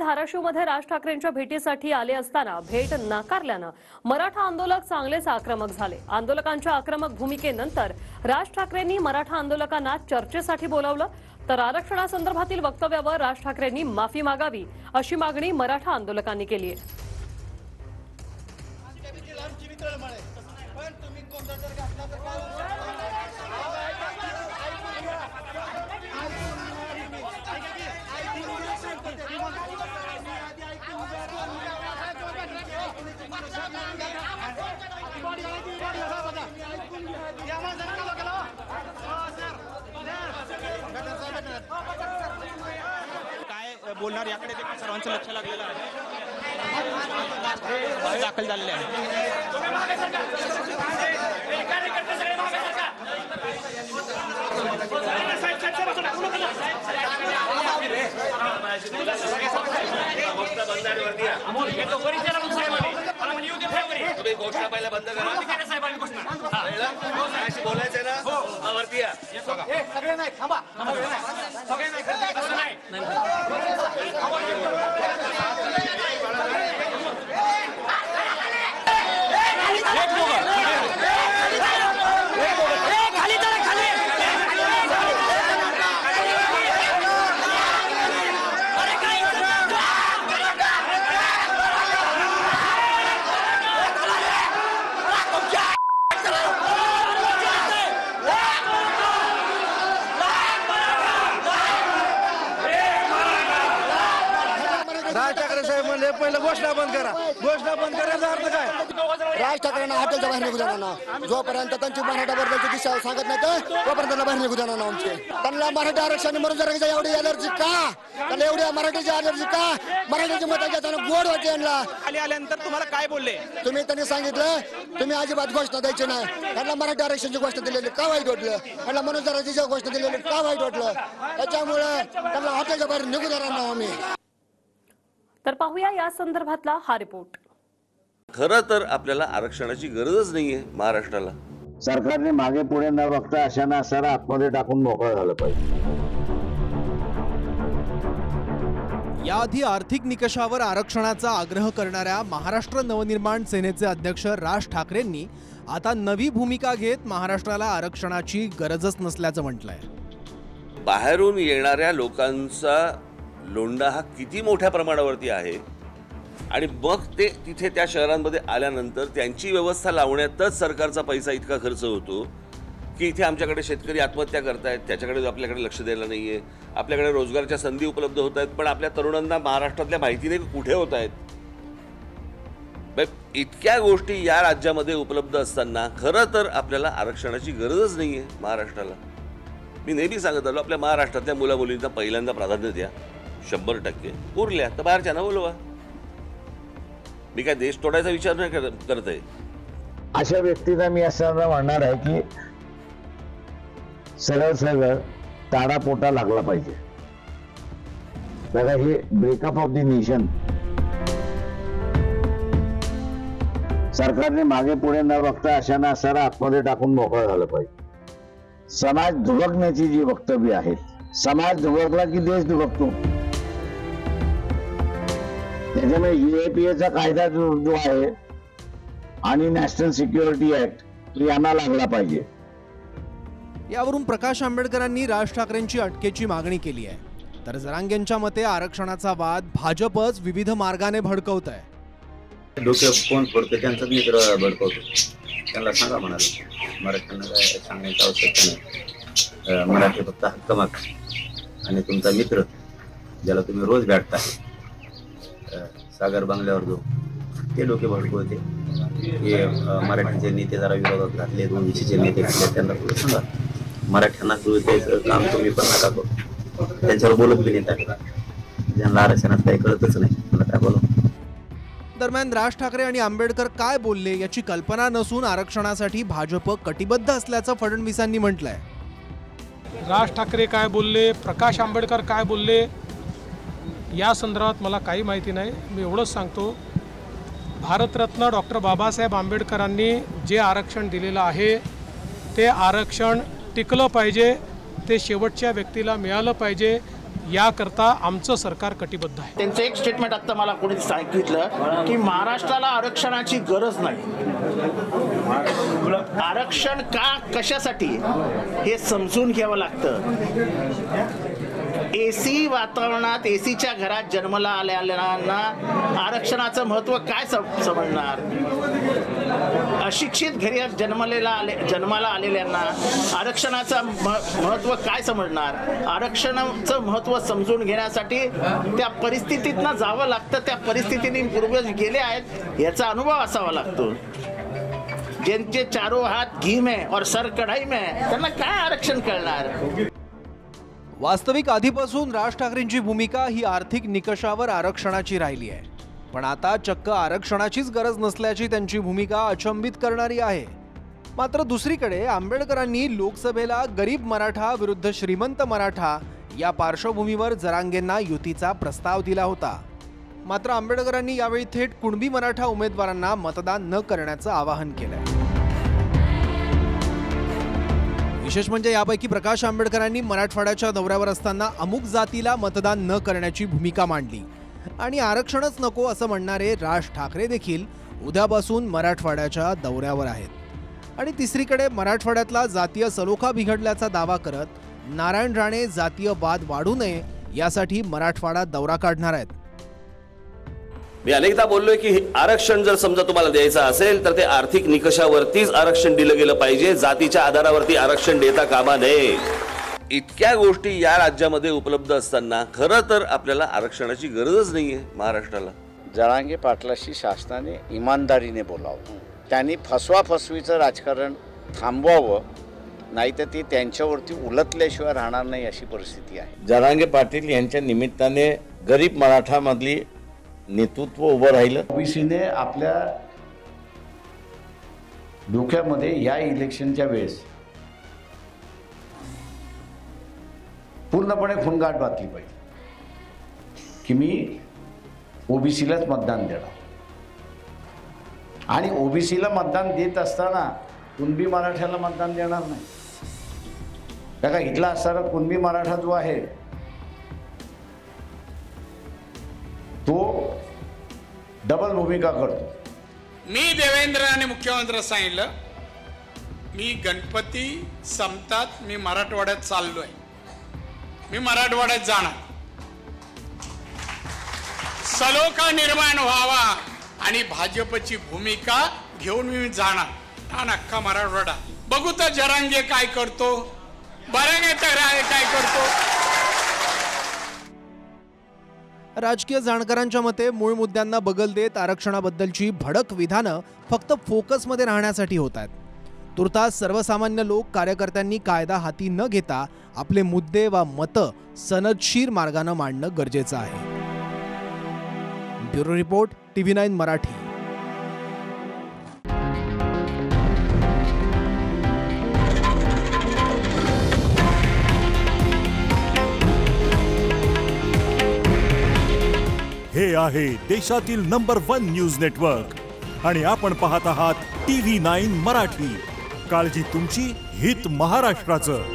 धाराशिवमध्ये राज ठाकरेंच्या भेटीसाठी आले असताना भेट नाकारल्यानं मराठा आंदोलक चांगलेच आक्रमक झाले। आंदोलकांच्या आक्रमक भूमिकेनंतर राज ठाकरेंनी मराठा आंदोलकांना चर्चेसाठी बोलावलं, तर आरक्षणासंदर्भातील वक्तव्यावर राज ठाकरेंनी माफी मागावी अशी मागणी मराठा आंदोलकांनी केली आहे। काय बोलणार याकडे देखील सर्वांचं लक्ष लागलेलं आहे। दाखल झालेले आहे। घोषणा पहिला बंद करा साहेबांनी घोषणा बोलायचं ना वरती या सगळे नाही थांबा सगळे नाही राज ठाकरे साहेब म्हणले पहिलं घोषणा बंद करा। घोषणा बंद करायचा अर्थ काय? राज ठाकरेंना हॉटेलच्या बाहेर निघू देणार ना, जोपर्यंत त्यांची मराठा बद्दलची दिशा सांगत नाही तोपर्यंत त्यांना बाहेर निघू देणार ना। आमचे त्यांना मराठा आरक्षण म्हणून जर एवढी एलर्जी का, त्यांना एवढ्या मराठीची एलर्जी का? मराठीची मतं घेताना गोड वाटते यांना। खाली आल्यानंतर तुम्हाला काय बोलले? त्यांनी सांगितलं तुम्ही अजिबात घोषणा द्यायची नाही। त्यांना मराठा आरक्षणाची घोषणा दिलेली का वाईट वाटलं? त्यांना मनोज जरांगीची घोषणा दिलेली का वाईट वाटलं? त्याच्यामुळे त्यांना हॉटेलच्या बाहेर निघू देणार ना आम्ही। तर पाहूया या संदर्भातला हा रिपोर्ट। खरं तर आपल्याला आरक्षणाची गरजच नाहीये महाराष्ट्राला। सरकारने मागे पुढे न बघता अशाना असाला आतमध्ये टाकून मोकळं झालं पाहिजे। याआधी आर्थिक निकषावर आरक्षणाचा आग्रह करणाऱ्या महाराष्ट्र नवनिर्माण सेनेचे अध्यक्ष राज ठाकरेंनी आता नवी भूमिका घेत महाराष्ट्राला आरक्षणाची गरजच नसल्याचं म्हटलंय। बाहेरून येणाऱ्या लोकांचा लोंढा हा किती मोठ्या प्रमाणावरती आहे आणि मग ते तिथे त्या शहरांमध्ये आल्यानंतर त्यांची व्यवस्था लावण्यातच सरकारचा पैसा इतका खर्च होतो की इथे आमच्याकडे शेतकरी आत्महत्या करतायत, त्याच्याकडे आपल्याकडे लक्ष द्यायला नाहीये। आपल्याकडे रोजगाराच्या संधी उपलब्ध होत आहेत, पण आपल्या तरुणांना महाराष्ट्रातल्या माहिती नाही कुठे होत आहेत। इतक्या गोष्टी या राज्यामध्ये उपलब्ध असताना खरं तर आपल्याला आरक्षणाची गरजच नाहीये महाराष्ट्राला। मी नेहमी सांगत आलो आपल्या महाराष्ट्रातल्या मुला मुलींना पहिल्यांदा प्राधान्य द्या, 100%। उरल्या तर बाहेरच्यांना बोलवा। मी काय देश तोडायचा विचार नाही करत आहे। अशा व्यक्तीला मी असं म्हणणार आहे की सरळ सरळ ताडापोटा लागला पाहिजे। बघा हे ब्रेकअप ऑफ द नेशन। सरकारने मागे पुढे न बघता अशाना असाला आतमध्ये टाकून मोकळं झालं पाहिजे। समाज दुभगण्याची जी वक्तव्य आहेत, समाज दुभगला की देश दुभगतो। त्याच्यामुळे UAPA कायदा जो आहे आणि नॅशनल सिक्युरिटी ऍक्ट यांना लागला पाहिजे। यावरून प्रकाश आंबेडकरांनी राज ठाकरेंची अटकेची मागणी केली आहे, तर जरांगेंच्या मते आरक्षणाचा वाद भाजपच विविध मार्गाने भडकवत आहे। डोके कोण फोडते त्यांचाच मित्र भडकवतो। त्यांना सांगा म्हणाले मराठ्यांना काय सांगण्याची आवश्यकता नाही, मराठी फक्त हक्क माग आणि तुमचा मित्र ज्याला तुम्ही रोज भेटता सागर बंगल्यावर जो ते डोके भडकवते हे मराठीचे नेते जरा विरोधात घातले, 2 विषयीचे नेते घातले, त्यांना तुम्ही सांगा मराठ्यांना जुळवायचं काम तुम्ही पण नका करू। त्यांच्यावर बोलत बी नाही, ज्यांना आरक्षणात काही कळतच नाही मला काय बोलू। दरम्यान राज ठाकरे आणि आंबेडकर काय बोलले याची कल्पना नसून आरक्षणासाठी भाजप कटिबद्ध असल्याचं फडणवीसांनी म्हटलंय। राज ठाकरे काय बोलले, प्रकाश आंबेडकर काय बोलले या संदर्भात मला काही माहिती नाही। मी एवढंच सांगतो भारतरत्न डॉक्टर बाबासाहेब आंबेडकरांनी जे आरक्षण दिलेलं आहे ते आरक्षण टिकलं पाहिजे, ते शेवटच्या व्यक्तीला मिळालं पाहिजे। याकरता आमचं सरकार कटिबद्ध आहे. त्यांचं एक स्टेटमेंट आता मला कोणी सांगितलं की महाराष्ट्राला आरक्षणाची गरज नाही. आरक्षण का कशासाठी हे समजून घ्यावं लागतं. एसी वातावरणात एसीच्या घरात जन्माला आलेल्यांना आरक्षणाचं महत्त्व काय समजणार. अशिक्षित घरी जन्माला आलेल्यांना आरक्षणाचं महत्त्व काय समजणार. आरक्षणाचं महत्त्व समजून घेण्यासाठी त्या परिस्थितीतनं जावं लागतं. त्या परिस्थितीने पूर्वज गेले आहेत याचा अनुभव असावा लागतो. ज्यांचे चारों हात घी में और सर कढाई में त्यांना काय आरक्षण कळणार. वास्तविक आधीपासून राज ठाकरेंची भूमिका ही आर्थिक निकषावर आरक्षणाची राहिली आहे. पण आता चक्क आरक्षणाचीच गरज नसल्याची त्यांची भूमिका अचंबित करणारी आहे. मात्र दुसरीकडे आंबेडकरांनी लोकसभेला गरीब मराठा विरुद्ध श्रीमंत मराठा या पार्श्वभूमीवर जरांगेंना युतीचा प्रस्ताव दिला होता. मात्र आंबेडकरांनी यावेळी थेट कुणबी मराठा उमेदवारांना मतदान न करण्याचं आवाहन केलंय. विशेष म्हणजे यापैकी प्रकाश आंबेडकरांनी मराठवाड्याच्या दौऱ्यावर असताना अमुक जातीला मतदान न करण्याची भूमिका मांडली आणि आरक्षणच नको असं म्हणणारे राज ठाकरे देखील उद्यापासून मराठवाड्याच्या दौऱ्यावर आहेत. आणि तिसरीकडे मराठवाड्यातला जातीय सलोखा बिघडल्याचा दावा करत नारायण राणे जातीय वाद वाढू नये यासाठी मराठवाडा दौरा काढणार आहेत. मी अनेकदा बोललोय की आरक्षण जर समजा तुम्हाला द्यायचं असेल तर ते आर्थिक निकषावरतीच आरक्षण दिलं गेलं पाहिजे. जातीच्या आधारावरती आरक्षण देता कामा नये. इतक्या गोष्टी या राज्यामध्ये उपलब्ध असताना खरं तर आपल्याला आरक्षणाची गरजच नाहीये महाराष्ट्राला. जरांगे पाटलाशी शासनाने इमानदारीने बोलावं. त्यांनी फसवाफसवीचं राजकारण थांबवावं, नाही तर ती त्यांच्यावरती उलटल्याशिवाय राहणार नाही अशी परिस्थिती आहे. जरांगे पाटील यांच्या निमित्ताने गरीब मराठामधली नेतृत्व उभं राहिलं. ओबीसीने आपल्या डोक्यामध्ये या इलेक्शनच्या वेळेस पूर्णपणे खूणगाठ घातली पाहिजे की मी ओबीसीलाच मतदान देणार. आणि ओबीसीला मतदान देत असताना कुणबी मराठ्याला मतदान देणार नाही. बघा इथला असणारा कुणबी मराठा जो आहे तो डबल भूमिका करतो. मी देवेंद्राने मुख्यमंत्र्यांना सांगितलं मी गणपती संपतात मी मराठवाड्यात चाललोय. मी मराठवाड्यात जाणार. सलोखा निर्माण व्हावा आणि भाजपची भूमिका घेऊन मी जाणार. हा अख्खा मराठवाडा बघू तर जरांगे काय करतो, बरांगे तर काय करतो. राजकीय जाणकारांच्या मते मूळ मुद्द्यांना बगल देत आरक्षणाबद्दलची भडक विधानं फक्त फोकसमध्ये राहण्यासाठी होत आहेत. तुर्तास सर्वसामान्य लोक कार्यकर्त्यांनी कायदा हाती न घेता आपले मुद्दे वा मतं सनदशीर मार्गानं मांडणं गरजेचं आहे. Bureau report TV9 Marathi. हे आहे देशातील नंबर 1 न्यूज नेटवर्क आणि आपण पाहत आहात TV9 मराठी. काळजी तुमची, हित महाराष्ट्राचं.